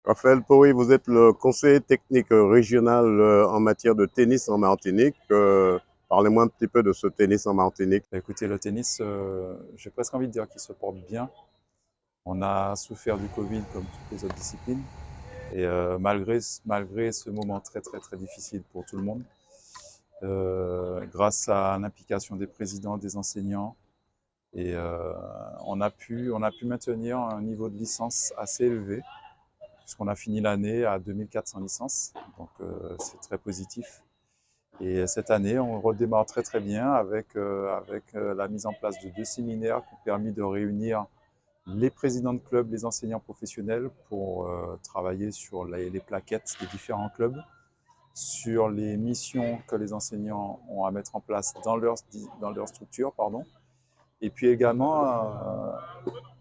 Raphaël Pouy, vous êtes le conseiller technique régional en matière de tennis en Martinique. Parlez-moi un petit peu de ce tennis en Martinique. Bah, écoutez, le tennis, j'ai presque envie de dire qu'il se porte bien. On a souffert du Covid comme toutes les autres disciplines. Et malgré ce moment très très très difficile pour tout le monde, grâce à l'implication des présidents, des enseignants, et on a pu maintenir un niveau de licence assez élevé, puisqu'on a fini l'année à 2400 licences. Donc c'est très positif. Et cette année, on redémarre très très bien avec la mise en place de 2 séminaires qui ont permis de réunir les présidents de clubs, les enseignants professionnels pour travailler sur les plaquettes des différents clubs, sur les missions que les enseignants ont à mettre en place dans leur structure, pardon. Et puis également,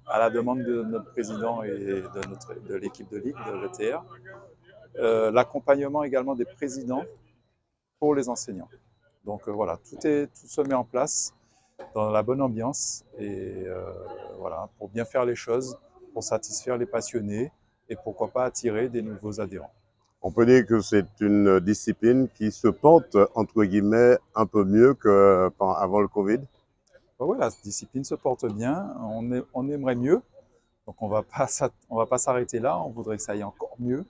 à la demande de notre président et de l'équipe de ligue, de l'ETR, l'accompagnement également des présidents pour les enseignants. Donc voilà, tout se met en place dans la bonne ambiance et voilà, pour bien faire les choses, pour satisfaire les passionnés et pourquoi pas attirer des nouveaux adhérents. On peut dire que c'est une discipline qui se porte, entre guillemets, un peu mieux qu'avant le Covid. Ben ouais, la discipline se porte bien, on aimerait mieux, donc on va pas s'arrêter là, on voudrait que ça aille encore mieux.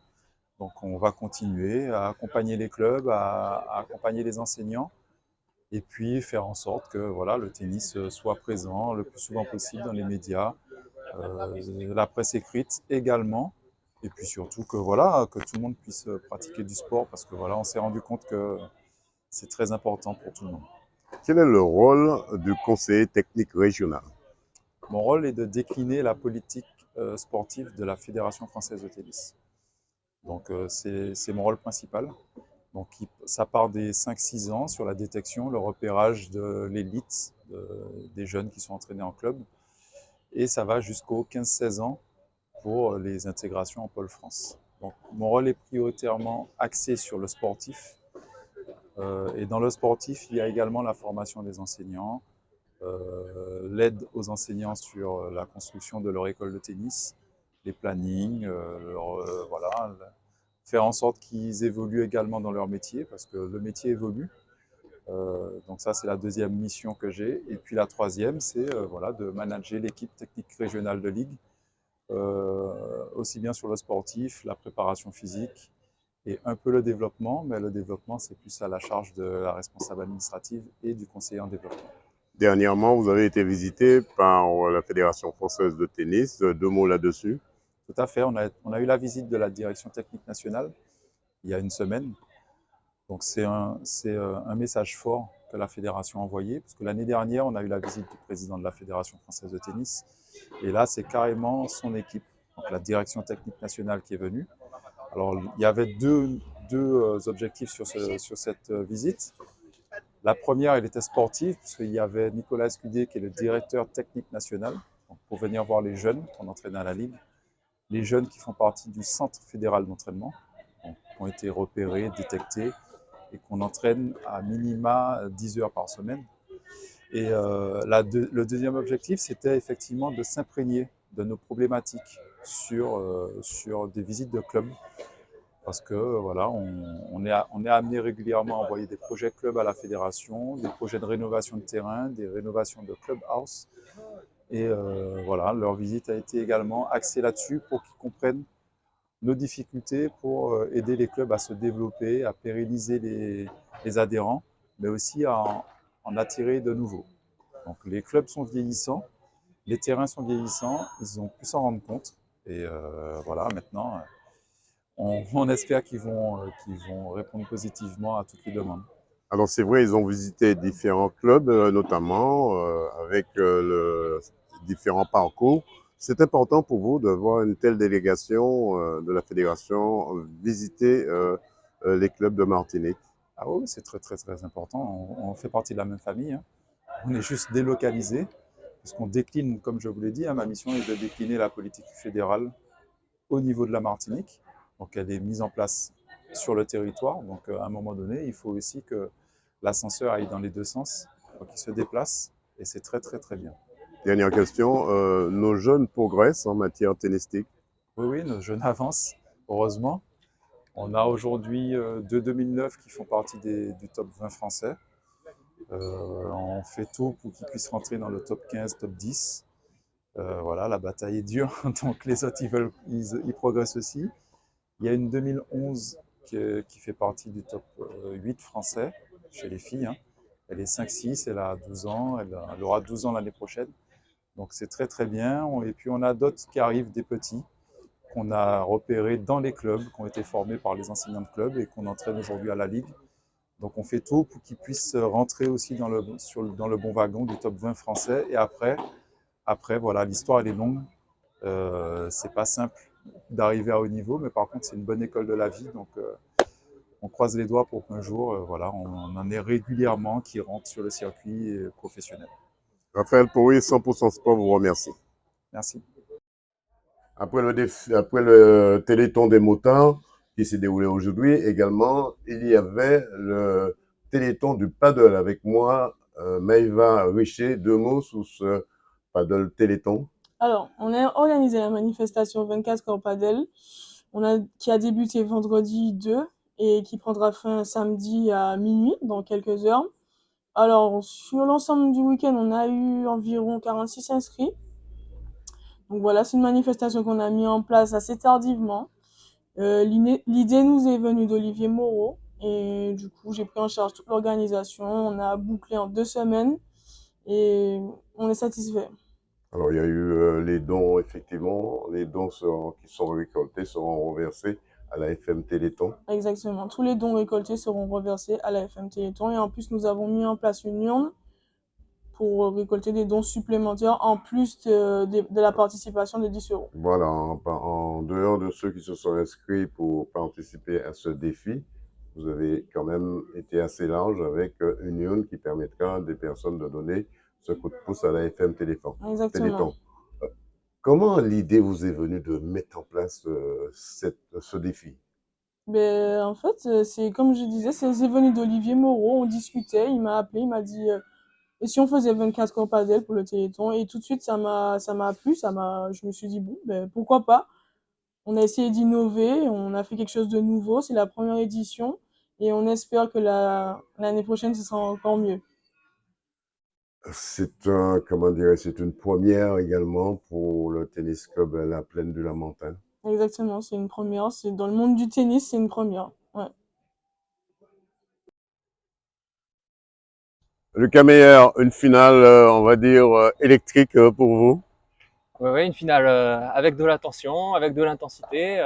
Donc on va continuer à accompagner les clubs, à accompagner les enseignants et puis faire en sorte que voilà, le tennis soit présent le plus souvent possible dans les médias, la presse écrite également, et puis surtout que voilà, que tout le monde puisse pratiquer du sport parce que voilà, on s'est rendu compte que c'est très important pour tout le monde. Quel est le rôle du conseiller technique régional? Mon rôle est de décliner la politique sportive de la Fédération française de tennis. Donc c'est mon rôle principal. Donc ça part des 5-6 ans sur la détection, le repérage de l'élite, des jeunes qui sont entraînés en club, et ça va jusqu'aux 15-16 ans pour les intégrations en pôle France. Donc, mon rôle est prioritairement axé sur le sportif. Et dans le sportif, il y a également la formation des enseignants, l'aide aux enseignants sur la construction de leur école de tennis, les plannings, voilà, faire en sorte qu'ils évoluent également dans leur métier, parce que le métier évolue. Donc ça, c'est la deuxième mission que j'ai. Et puis la troisième, c'est voilà, de manager l'équipe technique régionale de ligue, aussi bien sur le sportif, la préparation physique et un peu le développement, mais le développement, c'est plus à la charge de la responsable administrative et du conseiller en développement. Dernièrement, vous avez été visité par la Fédération française de tennis. Deux mots là-dessus. Tout à fait, on a eu la visite de la direction technique nationale il y a une semaine. Donc c'est un message fort que la fédération a envoyé, parce que l'année dernière, on a eu la visite du président de la Fédération française de tennis, et là, c'est carrément son équipe, donc la direction technique nationale qui est venue. Alors, il y avait deux objectifs sur cette visite. La première, elle était sportive, puisqu'il y avait Nicolas Escudé, qui est le directeur technique national, donc pour venir voir les jeunes qu'on entraîne à la Ligue, les jeunes qui font partie du centre fédéral d'entraînement, donc, qui ont été repérés, détectés, et qu'on entraîne à minima 10 heures par semaine. Et le deuxième objectif, c'était effectivement de s'imprégner de nos problématiques sur des visites de clubs, parce que voilà, on est amené régulièrement à envoyer des projets clubs à la fédération, des projets de rénovation de terrain, des rénovations de clubhouse. Et voilà, leur visite a été également axée là-dessus pour qu'ils comprennent nos difficultés pour aider les clubs à se développer, à pérenniser les adhérents, mais aussi à en attirer de nouveaux. Donc les clubs sont vieillissants, les terrains sont vieillissants, ils ont pu s'en rendre compte. Et voilà, maintenant, on espère qu'ils vont répondre positivement à toutes les demandes. Alors c'est vrai, ils ont visité différents clubs, notamment avec différents parcours. C'est important pour vous de voir une telle délégation de la fédération visiter les clubs de Martinique. Ah oui, c'est très très très important. On fait partie de la même famille, hein. On est juste délocalisé, parce qu'on décline, comme je vous l'ai dit, hein, ma mission est de décliner la politique fédérale au niveau de la Martinique. Donc elle est mise en place sur le territoire. Donc à un moment donné, il faut aussi que l'ascenseur aille dans les deux sens, donc il se déplace, et c'est très très très bien. Dernière question, nos jeunes progressent en matière tennistique. Oui, oui, nos jeunes avancent. heureusement. On a aujourd'hui deux 2009 qui font partie du top 20 français. On fait tout pour qu'ils puissent rentrer dans le top 15, top 10. Voilà, la bataille est dure, donc les autres ils progressent aussi. Il y a une 2011 qui fait partie du top 8 français chez les filles, hein. Elle est 5-6, elle a 12 ans, elle aura 12 ans l'année prochaine. Donc c'est très très bien. Et puis on a d'autres qui arrivent, des petits, qu'on a repérés dans les clubs, qui ont été formés par les enseignants de club et qu'on entraîne aujourd'hui à la Ligue. Donc on fait tout pour qu'ils puissent rentrer aussi dans le bon wagon du top 20 français. Et après voilà, l'histoire elle est longue. C'est pas simple d'arriver à haut niveau, mais par contre c'est une bonne école de la vie. Donc on croise les doigts pour qu'un jour, voilà, on en ait régulièrement qui rentrent sur le circuit professionnel. Raphaël Pourri, 100% Sport vous remercie. Merci. Après le Téléthon des motards qui s'est déroulé aujourd'hui, également, il y avait le Téléthon du paddle avec moi, Maïva Richer. Deux mots sur ce paddle Téléthon. Alors, on a organisé la manifestation 24 Corps Padel, qui a débuté vendredi 2 et qui prendra fin samedi à minuit, dans quelques heures. Alors, sur l'ensemble du week-end, on a eu environ 46 inscrits. Donc voilà, c'est une manifestation qu'on a mis en place assez tardivement. L'idée nous est venue d'Olivier Moreau et du coup, j'ai pris en charge toute l'organisation. On a bouclé en 2 semaines et on est satisfait. Alors, il y a eu les dons, effectivement. Les dons qui sont récoltés seront reversés à la FM Téléthon. Exactement. Tous les dons récoltés seront reversés à la FM Téléthon. Et en plus, nous avons mis en place une urne pour récolter des dons supplémentaires en plus de la participation de 10 euros. Voilà, en dehors de ceux qui se sont inscrits pour participer à ce défi, vous avez quand même été assez large avec une urne qui permettra à des personnes de donner ce coup de pouce à la FM Téléthon. Exactement. Comment l'idée vous est venue de mettre en place ce défi? Ben, en fait, c'est comme je disais, c'est venu d'Olivier Moreau. On discutait, il m'a appelé, il m'a dit et si on faisait 24 heures padel pour le Téléthon. Et tout de suite, ça m'a plu, je me suis dit bon, ben, pourquoi pas. On a essayé d'innover, on a fait quelque chose de nouveau. C'est la première édition et on espère que l'année prochaine, ce sera encore mieux. C'est une première également pour le tennis club La Plaine du Lamentin. Exactement, c'est une première. C'est dans le monde du tennis, c'est une première. Ouais. Lucas Meyer, une finale, on va dire, électrique pour vous. Oui, une finale avec de la tension, avec de l'intensité.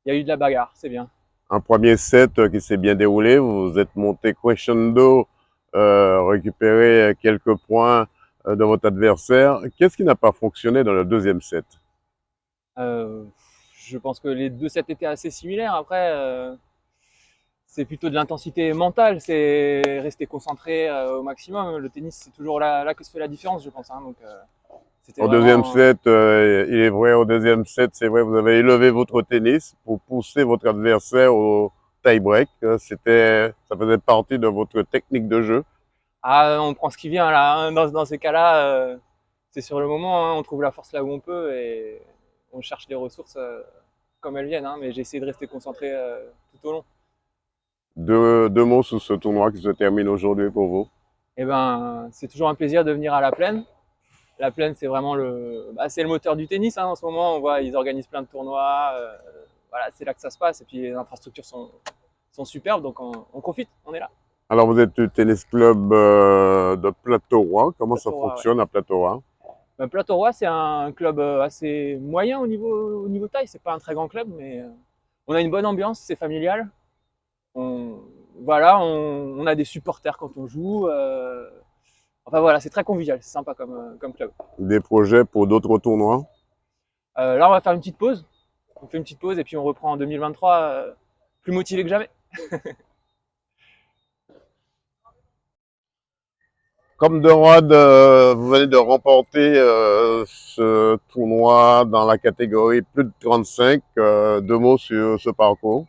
Il y a eu de la bagarre, c'est bien. Un premier set qui s'est bien déroulé, vous êtes monté crescendo, récupéré quelques points de votre adversaire. Qu'est-ce qui n'a pas fonctionné dans le deuxième set? Je pense que les deux sets étaient assez similaires. Après, c'est plutôt de l'intensité mentale, c'est rester concentré au maximum. Le tennis, c'est toujours là que se fait la différence, je pense. Hein. Donc, au deuxième set, il est vrai, au deuxième set, c'est vrai, vous avez élevé votre tennis pour pousser votre adversaire au tie-break. Ça faisait partie de votre technique de jeu. Ah, on prend ce qui vient là. Hein. Dans ces cas-là, c'est sur le moment. Hein. On trouve la force là où on peut et on cherche les ressources comme elles viennent. Hein. Mais j'ai essayé de rester concentré tout au long. Deux mots sur ce tournoi qui se termine aujourd'hui pour vous. Eh ben, c'est toujours un plaisir de venir à La Plaine. La Plaine, c'est vraiment c'est le moteur du tennis. Hein, en ce moment, on voit, ils organisent plein de tournois. Voilà, c'est là que ça se passe. Et puis les infrastructures sont superbes, donc on profite, on est là. Alors, vous êtes du tennis club de Plateau-Roi. Comment ça fonctionne à Plateau-Roi? Plateau-Roi, c'est un club assez moyen au niveau taille. C'est pas un très grand club, mais on a une bonne ambiance, c'est familial. On a des supporters quand on joue. Enfin voilà, c'est très convivial, c'est sympa comme club. Des projets pour d'autres tournois? Là, on va faire une petite pause. On fait une petite pause et puis on reprend en 2023 plus motivé que jamais. Comme de Rod, vous venez de remporter ce tournoi dans la catégorie plus de 35. Deux mots sur ce parcours.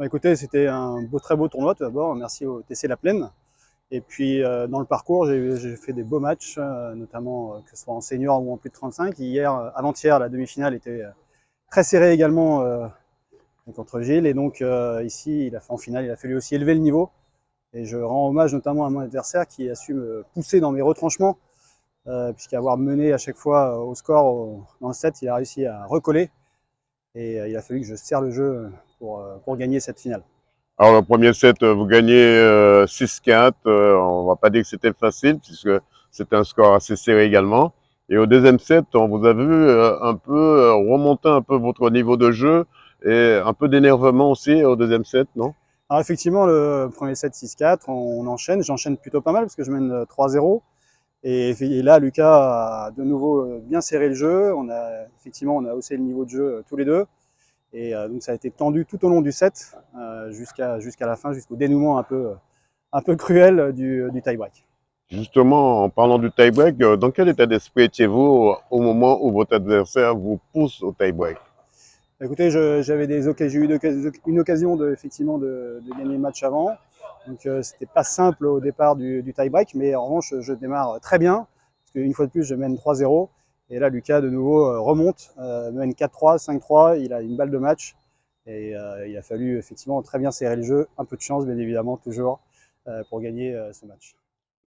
Écoutez, c'était un très beau tournoi tout d'abord. Merci au TC La Plaine. Et puis dans le parcours, j'ai fait des beaux matchs, notamment que ce soit en senior ou en plus de 35. Avant-hier, la demi-finale était très serrée également contre Gilles. Et donc ici, en finale, il a fallu aussi élever le niveau. Et je rends hommage notamment à mon adversaire qui a su me pousser dans mes retranchements, puisqu'avoir mené à chaque fois au score dans le set, il a réussi à recoller. Et il a fallu que je serre le jeu pour gagner cette finale. Alors, le premier set, vous gagnez 6-4. On ne va pas dire que c'était facile, puisque c'était un score assez serré également. Et au deuxième set, on vous a vu un peu remonter un peu votre niveau de jeu et un peu d'énervement aussi au deuxième set, non? Alors effectivement, le premier set 6-4, on enchaîne. J'enchaîne plutôt pas mal parce que je mène 3-0. Et là, Lucas a de nouveau bien serré le jeu. On a haussé le niveau de jeu tous les deux. Et donc ça a été tendu tout au long du set, jusqu'à la fin, jusqu'au dénouement un peu cruel du tie-break. Justement, en parlant du tie-break, dans quel état d'esprit étiez-vous au moment où votre adversaire vous pousse au tie-break? Écoutez, j'ai eu une occasion effectivement de gagner le match avant. Donc c'était pas simple au départ du tie-break, mais en revanche, je démarre très bien, parce qu'une fois de plus, je mène 3-0. Et là, Lucas, de nouveau, remonte, mène 4-3, 5-3, il a une balle de match. Et il a fallu effectivement très bien serrer le jeu, un peu de chance, bien évidemment, toujours, pour gagner ce match.